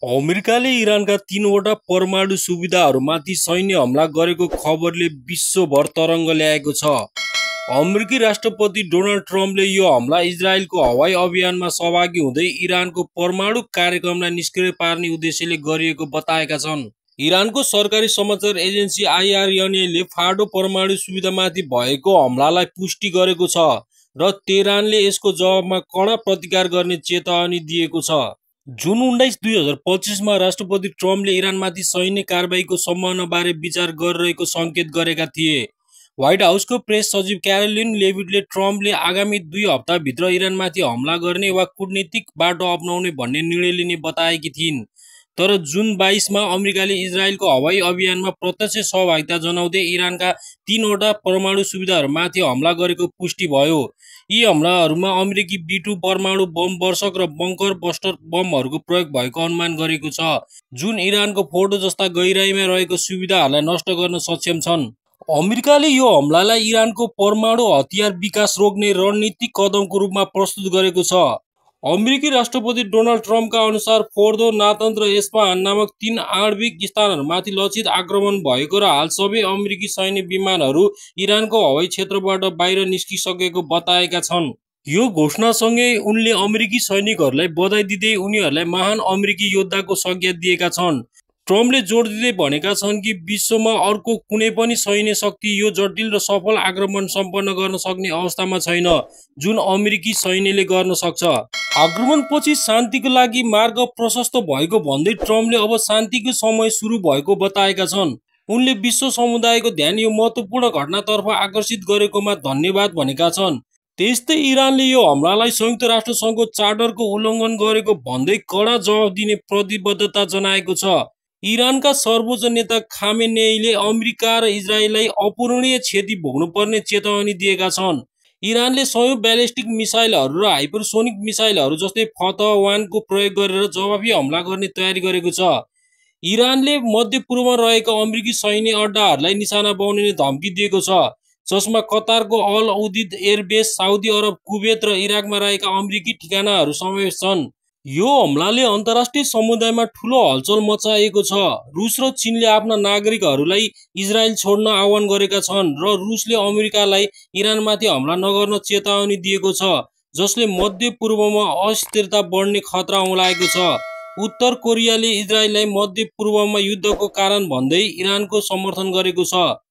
अमेरिकाले इरानका 3वटा परमाणु सुविधाहरूमाथि सैन्य हमला गरेको खबरले विश्वभर तरङ्ग ल्याएको छ। अमेरिकी राष्ट्रपति डोनाल्ड ट्रम्पले यो हमला इजरायलको हवाई अभियानमा सहभागी हुँदै इरानको परमाणु कार्यक्रमलाई निष्क्रिय पार्ने उद्देश्यले गरिएको बताएका छन्। इरानको सरकारी समाचार एजेन्सी IRNA ले फार्डो परमाणु सुविधामाथि भएको हमलालाई पुष्टि गरेको छ र तेहरानले यसको जवाबमा कडा प्रतिकार गर्ने चेतावनी दिएको छ। जुन 19, 2025 मा राष्ट्रपति ट्रम्पले इरानमाथि सैन्य कारबाहीको सम्भावनाबारे विचार गरिरहेको सङ्केत गरेका थिए। व्हाइट हाउसको प्रेस सचिव क्यारोलिन लेभिटले ट्रम्पले आगामी 2 हप्ताभित्र इरानमाथि हमला गर्ने वा कूटनीतिक बाटो अपनाउने भन्ने निर्णय लिने बताएकी थिइन्। तर जुन 22 मा अमेरिकाले इजरायलको हवाई अभियानमा प्रत्यक्ष सहभागिता जनाउँदै इरानका 3वटा परमाणु सुविधाहरूमाथि हमला गरेको पुष्टि भयो। यी हमलाहरूमा अमेरिकी B-2 परमाणु बम वर्षक र बङ्कर बस्टर बमहरूको प्रयोग भएको अनुमान गरेको छ, जुन इरानको फोर्डो जस्ता गहिराईमा रहेको सुविधाहरूलाई नष्ट गर्न सक्षम छन्। अमेरिकाले यो हमलालाई इरानको परमाणु हतियार विकास रोक्ने रणनीतिक कदमको रूपमा प्रस्तुत गरेको छ। अमेरिकी राष्ट्रपति डोनाल्ड ट्रम्पका अनुसार फोर्दो, नातान्ज र एस्फहान नामक 3 आणविक स्थानहरूमाथि लक्षित आक्रमण भएको र हाल सबै अमेरिकी सैन्य विमानहरू इरानको हवाई क्षेत्रबाट बाहिर निस्किसकेको बताएका छन्। यो घोषणासँगै उनले अमेरिकी सैनिकहरूलाई बधाई दिँदै उनीहरूलाई महान अमेरिकी योद्धाको संज्ञा दिएका छन्। ट्रम्पले जोड दिँदै भनेका छन् कि विश्वमा अर्को कुनै पनि सैन्य शक्ति यो जटिल र सफल आक्रमण सम्पन्न गर्न सक्ने अवस्थामा छैन जुन अमेरिकी सैन्यले गर्न सक्छ। आक्रमणपछि शान्तिको लागि मार्ग प्रशस्त भएको भन्दै ट्रम्पले अब शान्तिको समय सुरु भएको बताएका छन्। उनले विश्व समुदायको ध्यान यो महत्त्वपूर्ण घटनातर्फ आकर्षित गरेकोमा धन्यवाद भनेका छन्। त्यस्तै इरानले यो हमलालाई संयुक्त राष्ट्र सङ्घको चार्टरको उल्लङ्घन गरेको भन्दै कडा जवाफ दिने प्रतिबद्धता जनाएको छ। इरानका सर्वोच्च नेता खामेनेईले अमेरिका र इजरायललाई अपूरणीय क्षति भोग्नुपर्ने चेतावनी दिएका छन्। इरानले 100 ब्यालिस्टिक मिसाइलहरू र हाइपरसोनिक मिसाइलहरू जस्तै फतह-1 को प्रयोग गरेर जवाफी हमला गर्ने तयारी गरेको छ। इरानले मध्यपूर्वमा रहेका अमेरिकी सैन्य अड्डाहरूलाई निशाना बनाउने धम्की दिएको छ, जसमा कतारको Al Udeid airbase, Saudi Arab, Kuwait र इराकमा रहेका अमेरिकी ठिकानाहरू समावेश छन्। यो हमलाले अन्तर्राष्ट्रिय समुदायमा ठूलो हलचल मचाएको छ। रुस र चीनले आफ्ना नागरिकहरूलाई इजरायल छोड्न आह्वान गरेका छन् र रुसले अमेरिकालाई इरानमाथि हमला नगर्न चेतावनी दिएको छ, जसले मध्यपूर्वमा अस्थिरता बढ्ने खतरा औँलाएको छ। उत्तर कोरियाले इजरायललाई मध्यपूर्वमा युद्धको कारण भन्दै इरानको समर्थन गरेको छ।